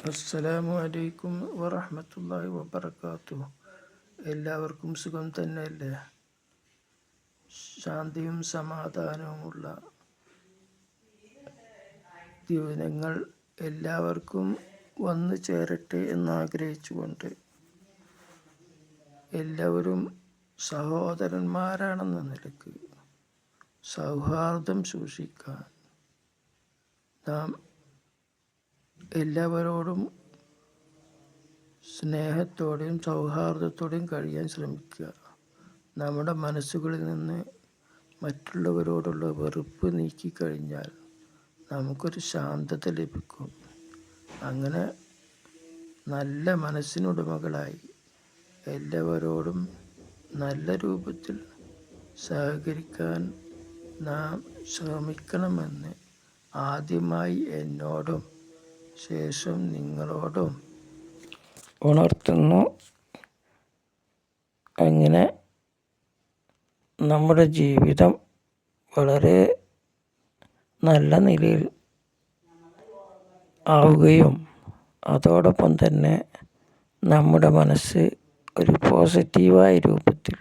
അസ്സലാമു അലൈക്കും വറഹ്മത്തുള്ളാഹി വബറകാതുഹു. എല്ലാവർക്കും സുഖം തന്നെയല്ലേ? ശാന്തിയും സമാധാനവുമുള്ള ദിനങ്ങൾ എല്ലാവർക്കും വന്നു ചേരട്ടെ എന്നാഗ്രഹിച്ചുകൊണ്ട് എല്ലാവരും സഹോദരന്മാരാണെന്ന നിലക്ക് സൗഹാർദ്ദം സൂക്ഷിക്കാൻ നാം എല്ലാവരോടും സ്നേഹത്തോടെയും സൗഹാർദ്ദത്തോടെയും കഴിയാൻ ശ്രമിക്കുക. നമ്മുടെ മനസ്സുകളിൽ നിന്ന് മറ്റുള്ളവരോടുള്ള വെറുപ്പ് നീക്കിക്കഴിഞ്ഞാൽ നമുക്കൊരു ശാന്തത ലഭിക്കും. അങ്ങനെ നല്ല മനസ്സിനുടമകളായി എല്ലാവരോടും നല്ല രൂപത്തിൽ സഹകരിക്കാൻ നാം ശ്രമിക്കണമെന്ന് ആദ്യമായി എന്നോടും ശേഷം നിങ്ങളോടും ഉണർത്തുന്നു. അങ്ങനെ നമ്മുടെ ജീവിതം വളരെ നല്ല നിലയിൽ ആവുകയും അതോടൊപ്പം തന്നെ നമ്മുടെ മനസ്സ് ഒരു പോസിറ്റീവായ രൂപത്തിൽ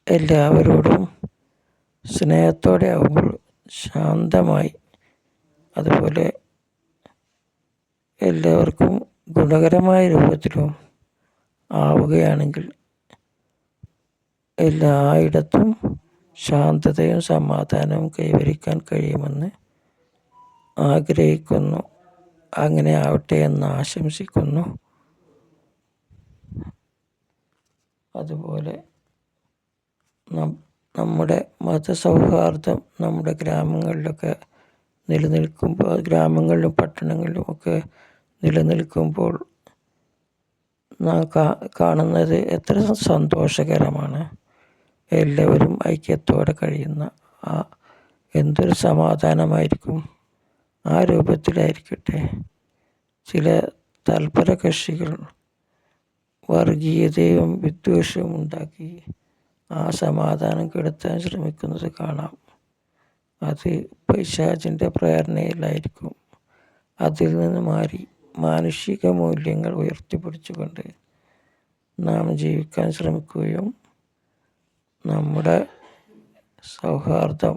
എല്ലാവരോടും സ്നേഹത്തോടെ ആവുമ്പോൾ ശാന്തമായി, അതുപോലെ എല്ലാവർക്കും ഗുണകരമായ രൂപത്തിലും ആവുകയാണെങ്കിൽ എല്ലായിടത്തും ശാന്തതയും സമാധാനവും കൈവരിക്കാൻ കഴിയുമെന്ന് ആഗ്രഹിക്കുന്നു. അങ്ങനെ ആവട്ടെ എന്ന് ആശംസിക്കുന്നു. അതുപോലെ നമ്മുടെ മതസൗഹാർദ്ദം നമ്മുടെ ഗ്രാമങ്ങളിലൊക്കെ നിലനിൽക്കുമ്പോൾ, ഗ്രാമങ്ങളിലും പട്ടണങ്ങളിലും ഒക്കെ നിലനിൽക്കുമ്പോൾ നാം കാണുന്നത് എത്ര സന്തോഷകരമാണ്. എല്ലാവരും ഐക്യത്തോടെ കഴിയുന്ന എന്തൊരു സമാധാനമായിരിക്കും. ആ രൂപത്തിലായിരിക്കട്ടെ ചില തൽപര കക്ഷികൾ വർഗീയതയും വിദ്വേഷവും ഉണ്ടാക്കി ആ സമാധാനം കെടുത്താൻ ശ്രമിക്കുന്നത് കാണാം. അത് പൈശാചിൻ്റെ പ്രേരണയിലായിരിക്കും. അതിൽ നിന്ന് മാറി മാനുഷിക മൂല്യങ്ങൾ ഉയർത്തിപ്പിടിച്ചുകൊണ്ട് നാം ജീവിക്കാൻ ശ്രമിക്കുകയും നമ്മുടെ സൗഹാർദ്ദം,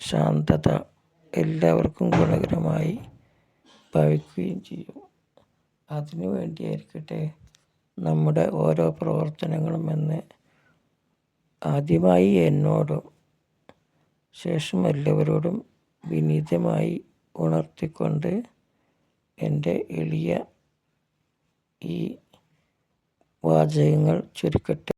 ശാന്തത എല്ലാവർക്കും ഗുണകരമായി ഭവിക്കുകയും ചെയ്യും. അതിനു വേണ്ടിയായിരിക്കട്ടെ നമ്മുടെ ഓരോ പ്രവർത്തനങ്ങളും എന്ന് ആദ്യമായി എന്നോടും ശേഷം എല്ലാവരോടും വിനീതമായി ഉണർത്തിക്കൊണ്ട് എൻ്റെ എളിയ ഈ വാചകങ്ങൾ ചുരുക്കട്ടെ.